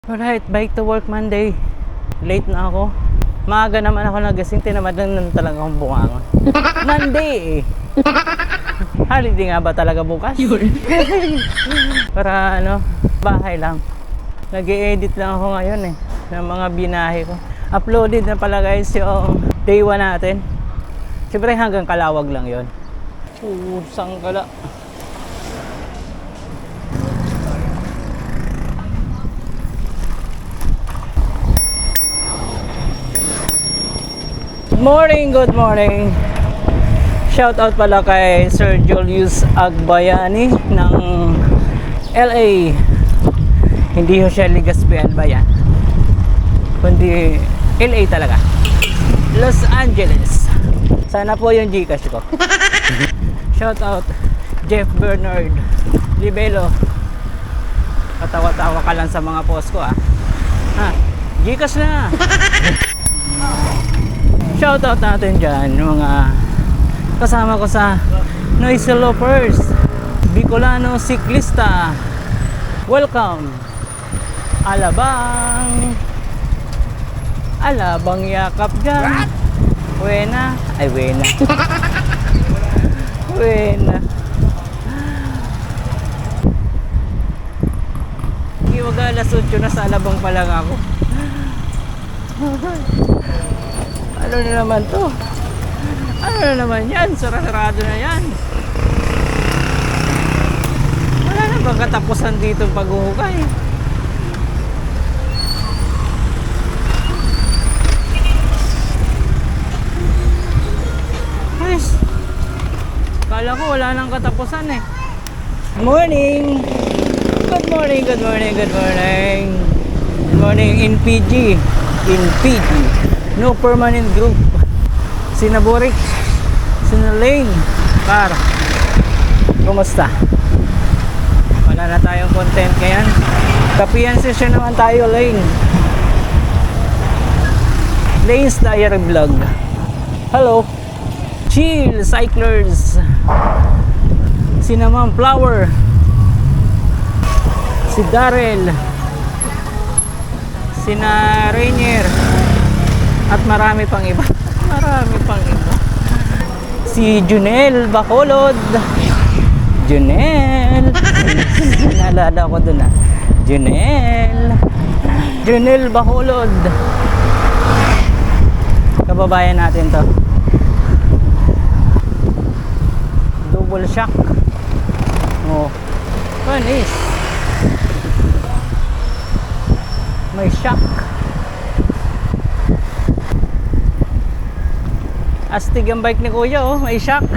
Alright, bike to work Monday. Late na ako. Maaga naman ako nagising, tinamadan na talaga akong bungangon. Monday eh. Holiday nga ba talaga bukas? Para bahay lang. Nag-i-edit lang ako ngayon eh, ng mga binahe ko. Uploaded na pala guys yung day 1 natin. Siyempre hanggang Kalawag lang yon. Sangkala. Good morning. Shout out pala kay Sir Julius Agbayani ng LA. Hindi ho siya Legazpian ba yan? Kundi LA talaga. Los Angeles. Sana po yung Gcash ko. Shout out Jeff Bernard Libelo. Katawa-tawa ka lang sa mga post ko ah. Gcash na. Shoutout natin dyan mga kasama ko sa Noisy Loafers, Bicolano Siklista. Welcome. Alabang yakap dyan. Buena. Ay, buena. Buena. Iwag alas 8 na sa Alabang pa lang ako. Ano na naman to? Ano na naman yan? Sarado na yan. Wala na bang katapusan dito paghuhukay? Guys, kala ko wala nang katapusan eh. Morning! Good morning, good morning, good morning. Good morning in PG. In PG. No permanent group. Sina Borik, sina Lane, Par. Kumusta? Wala na tayong content ngayon. Kapiyan session naman tayo, Lane. Lane's Diary Vlog. Hello. Chill Cyclers. Sina Ma'am Flower. Si Darrell. Sina Rainier. At marami pang iba. Marami pang iba. Si Junel Bacolod. Junel. Naalala ko dun Junel Bacolod. Kababayan natin to. Double shock. Oh. Panis. May shock. Astig ang bike ni Kuya, oh, may shock.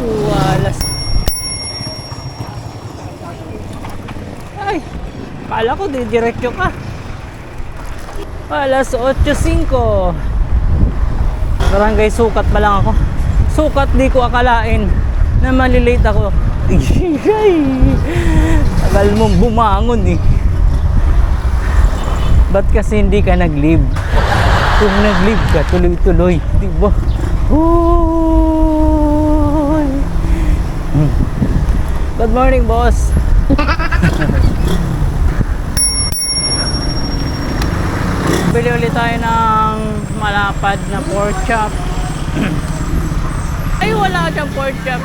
Walas. Ay, kala ko diretso ka. Alas 8:05. Barangay Sukat pa lang ako. Sukat, di ko akalain na malilate ako. Tagal mong bumangon eh. Ba't kasi hindi ka nag-leave? Kung nag-leave ka, tuloy-tuloy, di ba? Good morning, boss. Bili ulit tayo ng malapad na pork chop. Ay, wala siyang pork chop.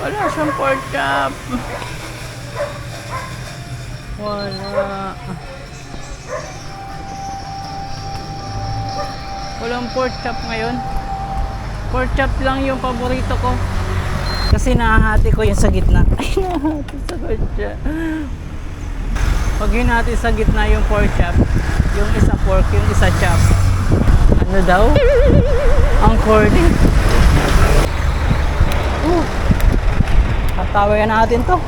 Wala siyang pork chop. Wala. Walang pork chop ngayon. Pork chop lang yung paborito ko. Kasi nahahati ko yung sa gitna. Ay, nahahati sa gitna. Pag hinati sa gitna yung pork chop, yung isa pork, yung isa chop. Ano daw? Ang corny. Tatawayan natin to.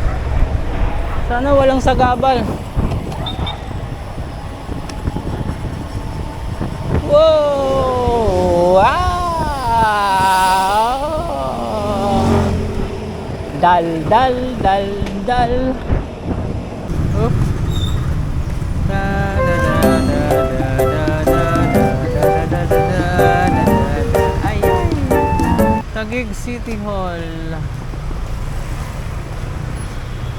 Sana walang sagabal. Wow! Wow! Dal. Oop. Taguig City Hall.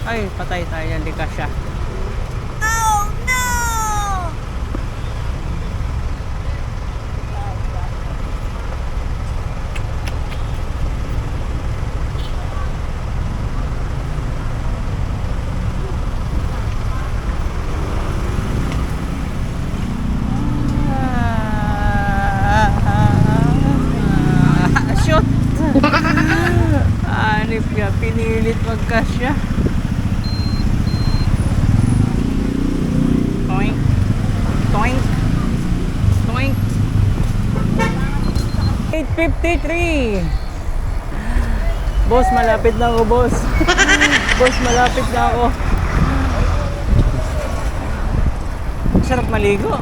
Ay, patay tayo, hindi kasya. Shoot! Anip niya, pinilit magkasya. Toink. Toink. Toink. 8:53. Boss, malapit na ako, boss. Boss, malapit na ako. Ang sarap maligo.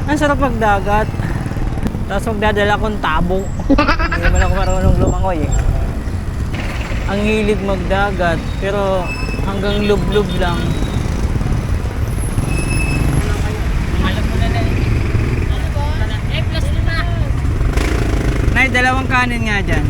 Ang sarap magdagat. Tapos magdadala akong tabo. Hindi naman ako marunong lumangoy eh. Ang hilig magdagat, pero hanggang lub-lub lang. Nay, dalawang kanin nga dyan.